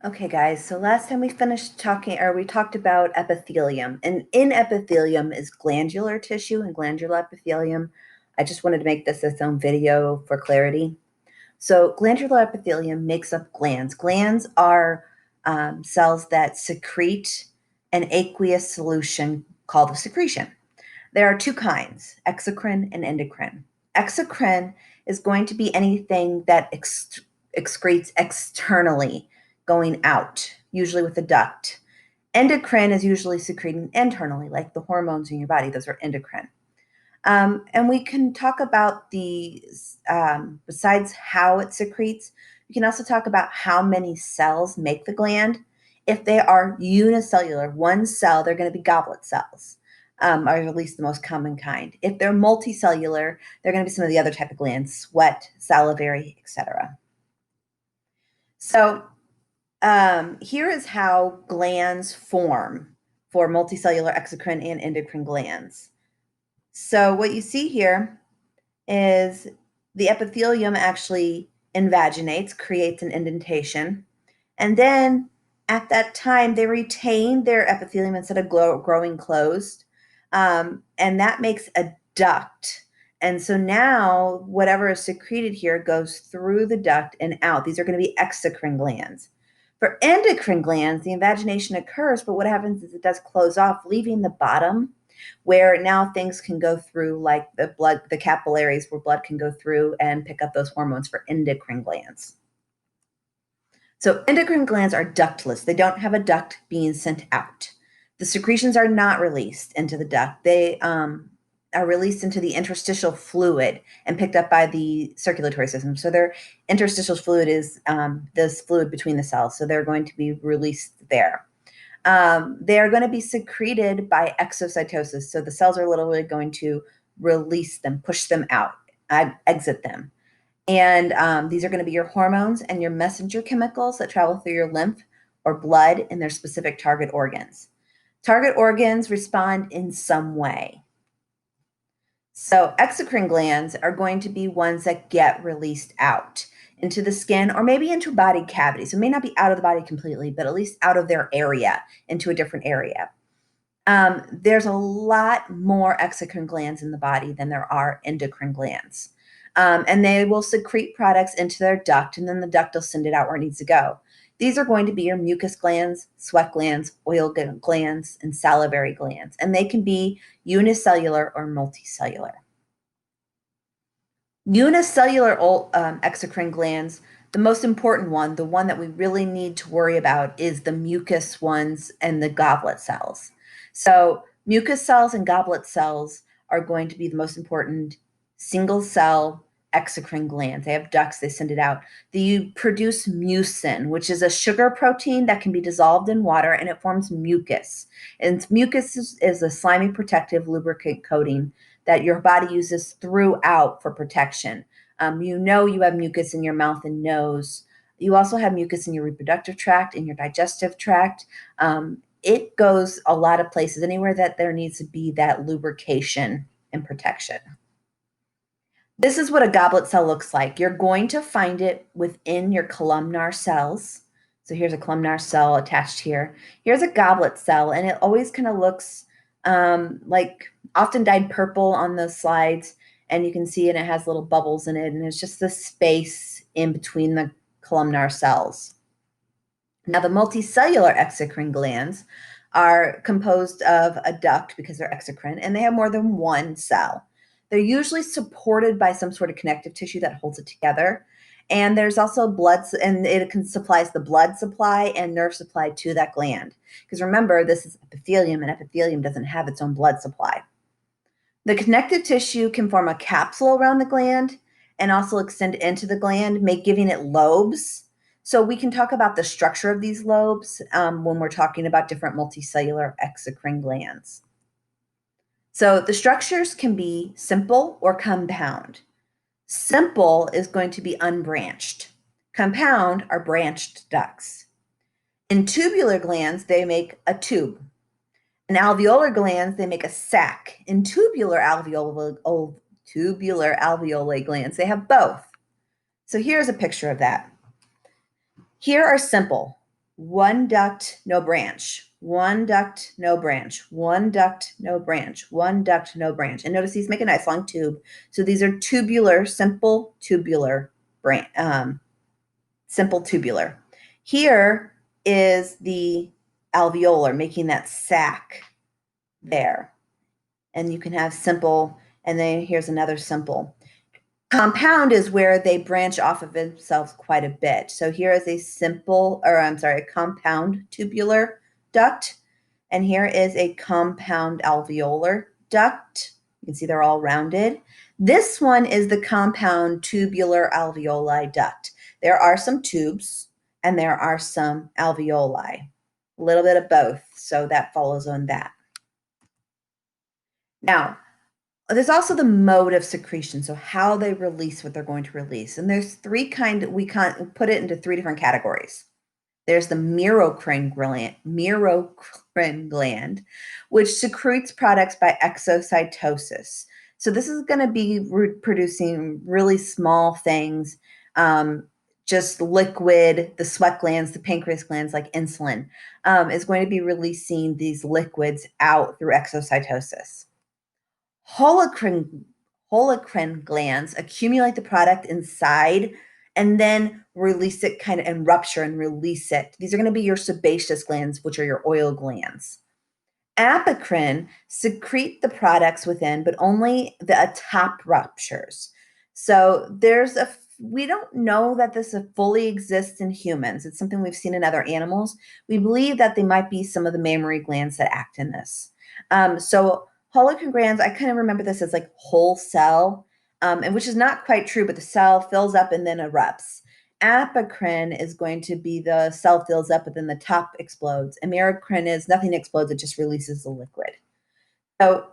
Okay, guys, so last time we finished talking, or we talked about epithelium, and in epithelium is glandular tissue and glandular epithelium. I just wanted to make this its own video for clarity. So, glandular epithelium makes up glands. Glands are cells that secrete an aqueous solution called a secretion. There are two kinds, exocrine and endocrine. Exocrine is going to be anything that excretes externally, going out, usually with a duct. Endocrine is usually secreting internally, like the hormones in your body. Those are endocrine. And we can talk about besides how it secretes, we can also talk about how many cells make the gland. If they are unicellular, one cell, they're going to be goblet cells, or at least the most common kind. If they're multicellular, they're going to be some of the other type of glands, sweat, salivary, etc. So here is how glands form for multicellular exocrine and endocrine glands. So what you see here is the epithelium actually invaginates, creates an indentation, and then at that time they retain their epithelium instead of growing closed, and that makes a duct. And so now whatever is secreted here goes through the duct and out. These are going to be exocrine glands. For endocrine glands, the invagination occurs, but what happens is it does close off, leaving the bottom where now things can go through, like the blood, the capillaries where blood can go through and pick up those hormones for endocrine glands. So endocrine glands are ductless. They don't have a duct being sent out. The secretions are not released into the duct. They are released into the interstitial fluid and picked up by the circulatory system. So their interstitial fluid is this fluid between the cells. So they're going to be released there. They are going to be secreted by exocytosis. So the cells are literally going to release them, push them out, exit them. And these are going to be your hormones and your messenger chemicals that travel through your lymph or blood in their specific target organs. Target organs respond in some way. So exocrine glands are going to be ones that get released out into the skin or maybe into a body cavity. So it may not be out of the body completely, but at least out of their area into a different area. There's a lot more exocrine glands in the body than there are endocrine glands. And they will secrete products into their duct, and then the duct will send it out where it needs to go. These are going to be your mucus glands, sweat glands, oil glands, and salivary glands, and they can be unicellular or multicellular. Unicellular exocrine glands, the most important one, the one that we really need to worry about, is the mucus ones and the goblet cells. So mucus cells and goblet cells are going to be the most important single cell exocrine glands. They have ducts, they send it out. They produce mucin, which is a sugar protein that can be dissolved in water, and it forms mucus. And mucus is a slimy protective lubricant coating that your body uses throughout for protection. You know you have mucus in your mouth and nose. You also have mucus in your reproductive tract, in your digestive tract. It goes a lot of places, anywhere that there needs to be that lubrication and protection. This is what a goblet cell looks like. You're going to find it within your columnar cells. So here's a columnar cell attached here. Here's a goblet cell, and it always kind of looks like often dyed purple on the slides, and you can see it has little bubbles in it, and it's just the space in between the columnar cells. Now, the multicellular exocrine glands are composed of a duct because they're exocrine, and they have more than one cell. They're usually supported by some sort of connective tissue that holds it together. And there's also blood, and it supplies the blood supply and nerve supply to that gland. Because remember, this is epithelium, and epithelium doesn't have its own blood supply. The connective tissue can form a capsule around the gland and also extend into the gland, giving it lobes. So we can talk about the structure of these lobes when we're talking about different multicellular exocrine glands. So the structures can be simple or compound. Simple is going to be unbranched. Compound are branched ducts. In tubular glands, they make a tube. In alveolar glands, they make a sac. In tubular alveoli glands, they have both. So here's a picture of that. Here are simple. one duct, no branch, one duct, no branch, one duct, no branch, one duct, no branch. And notice he's making a nice long tube. So these are tubular, simple tubular simple tubular. Here is the alveolar, making that sac there. And you can have simple, and then here's another simple. Compound is where they branch off of themselves quite a bit. So here is a simple, or I'm sorry, a compound tubular duct. And here is a compound alveolar duct. You can see they're all rounded. This one is the compound tubular alveoli duct. There are some tubes and there are some alveoli, a little bit of both. So that follows on that. Now, there's also the mode of secretion, so how they release what they're going to release. And there's three we can put it into three different categories. There's the merocrine gland, which secretes products by exocytosis. So this is going to be producing really small things, just liquid. The sweat glands, the pancreas glands, like insulin, is going to be releasing these liquids out through exocytosis. Holocrine glands accumulate the product inside and then release it and rupture and release it. These are going to be your sebaceous glands, which are your oil glands. Apocrine secrete the products within, but only the top ruptures. So we don't know that this fully exists in humans. It's something we've seen in other animals. We believe that they might be some of the mammary glands that act in this. So holocrine glands, I kind of remember this as like whole cell, and which is not quite true, but the cell fills up and then erupts. Apocrine is going to be the cell fills up, but then the top explodes. And merocrine is nothing explodes, it just releases the liquid. So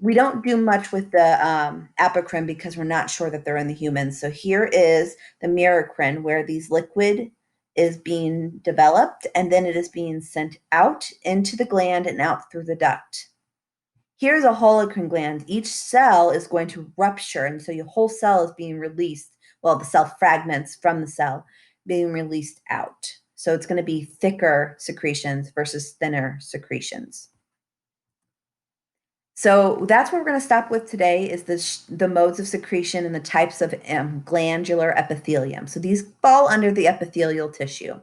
we don't do much with the apocrine because we're not sure that they're in the humans. So here is the merocrine, where these liquid is being developed, and then it is being sent out into the gland and out through the duct. Here's a holocrine gland. Each cell is going to rupture, and so your whole cell is being released. Well, the cell fragments from the cell being released out. So it's going to be thicker secretions versus thinner secretions. So that's what we're going to stop with today, is the modes of secretion and the types of glandular epithelium. So these fall under the epithelial tissue.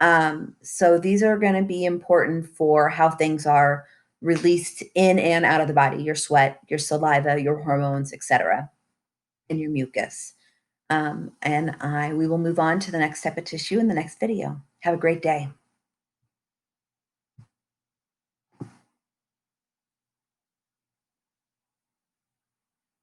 So these are going to be important for how things are released in and out of the body, your sweat, your saliva, your hormones, etc., and your mucus. And we will move on to the next type of tissue in the next video. Have a great day.